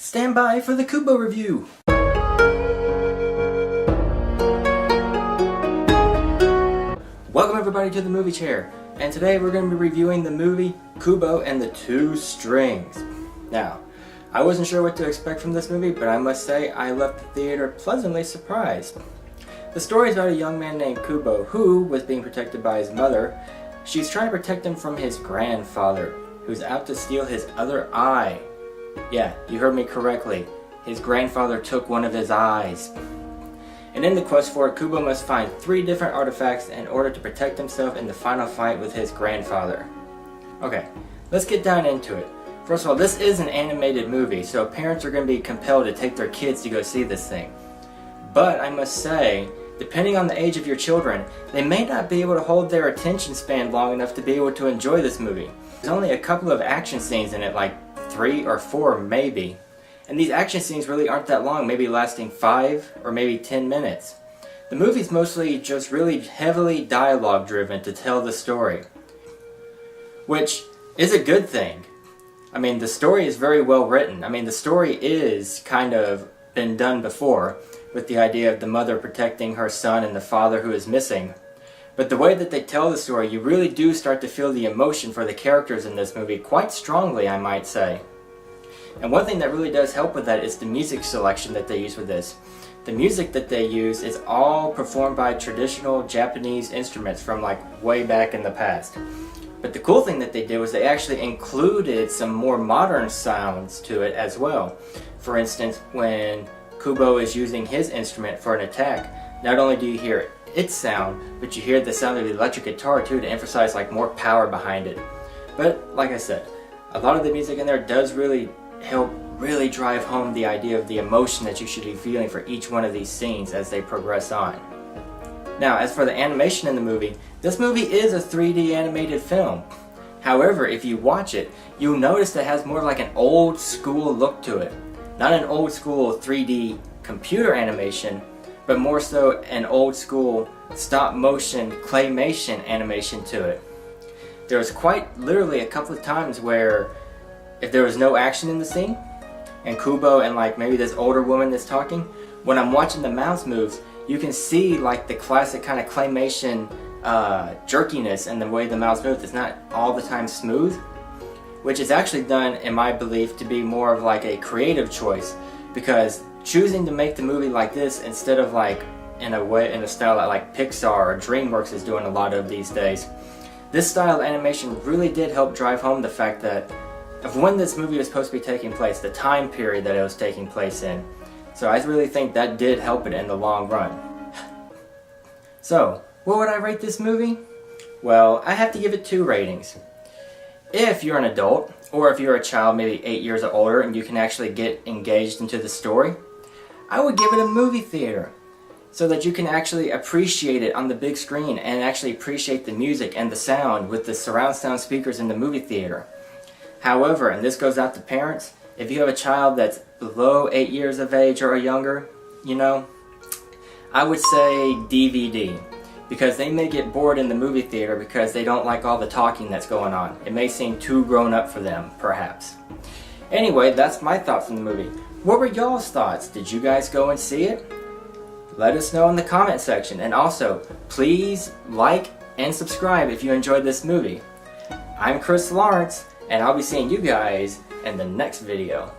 Stand by for the Kubo review! Welcome everybody to the movie chair, and today we're going to be reviewing the movie Kubo and the Two Strings. Now, I wasn't sure what to expect from this movie, but I must say I left the theater pleasantly surprised. The story is about a young man named Kubo who was being protected by his mother. She's trying to protect him from his grandfather, who's out to steal his other eye. Yeah, you heard me correctly. His grandfather took one of his eyes. And in the quest for it, Kubo must find 3 different artifacts in order to protect himself in the final fight with his grandfather. Okay, let's get down into it. First of all, this is an animated movie, so parents are going to be compelled to take their kids to go see this thing. But I must say, depending on the age of your children, they may not be able to hold their attention span long enough to be able to enjoy this movie. There's only a couple of action scenes in it, like 3 or 4 maybe. And these action scenes really aren't that long, maybe lasting 5 or maybe 10 minutes. The movie's mostly just really heavily dialogue driven to tell the story, which is a good thing. I mean, the story is very well written. I mean, the story is kind of been done before, with the idea of the mother protecting her son and the father who is missing. But the way that they tell the story, you really do start to feel the emotion for the characters in this movie quite strongly, I might say. And one thing that really does help with that is the music selection that they use with this. The music that they use is all performed by traditional Japanese instruments from like way back in the past. But the cool thing that they did was they actually included some more modern sounds to it as well. For instance, when Kubo is using his instrument for an attack, not only do you hear its sound, but you hear the sound of the electric guitar too, to emphasize like more power behind it. But like I said, a lot of the music in there does really help really drive home the idea of the emotion that you should be feeling for each one of these scenes as they progress on. Now, as for the animation in the movie, this movie is a 3D animated film. However, if you watch it, you'll notice that it has more like an old school look to it. Not an old school 3D computer animation, but more so an old school stop motion claymation animation to it. There was quite literally a couple of times where if there was no action in the scene, and Kubo and like maybe this older woman is talking, when I'm watching the mouth moves, you can see like the classic kind of claymation jerkiness in the way the mouth moves. It's not all the time smooth, which is actually done, in my belief, to be more of like a creative choice, because choosing to make the movie like this instead of like in a style that like Pixar or DreamWorks is doing a lot of these days, this style of animation really did help drive home the fact that of when this movie was supposed to be taking place, the time period that it was taking place in. So I really think that did help it in the long run. So, what would I rate this movie? Well, I have to give it 2 ratings. If you're an adult, or if you're a child maybe 8 years or older and you can actually get engaged into the story, I would give it a movie theater, so that you can actually appreciate it on the big screen and actually appreciate the music and the sound with the surround sound speakers in the movie theater. However, and this goes out to parents, if you have a child that's below 8 years of age or younger, you know, I would say DVD. Because they may get bored in the movie theater because they don't like all the talking that's going on. It may seem too grown up for them, perhaps. Anyway, that's my thoughts on the movie. What were y'all's thoughts? Did you guys go and see it? Let us know in the comment section. And also, please like and subscribe if you enjoyed this movie. I'm Chris Lawrence, and I'll be seeing you guys in the next video.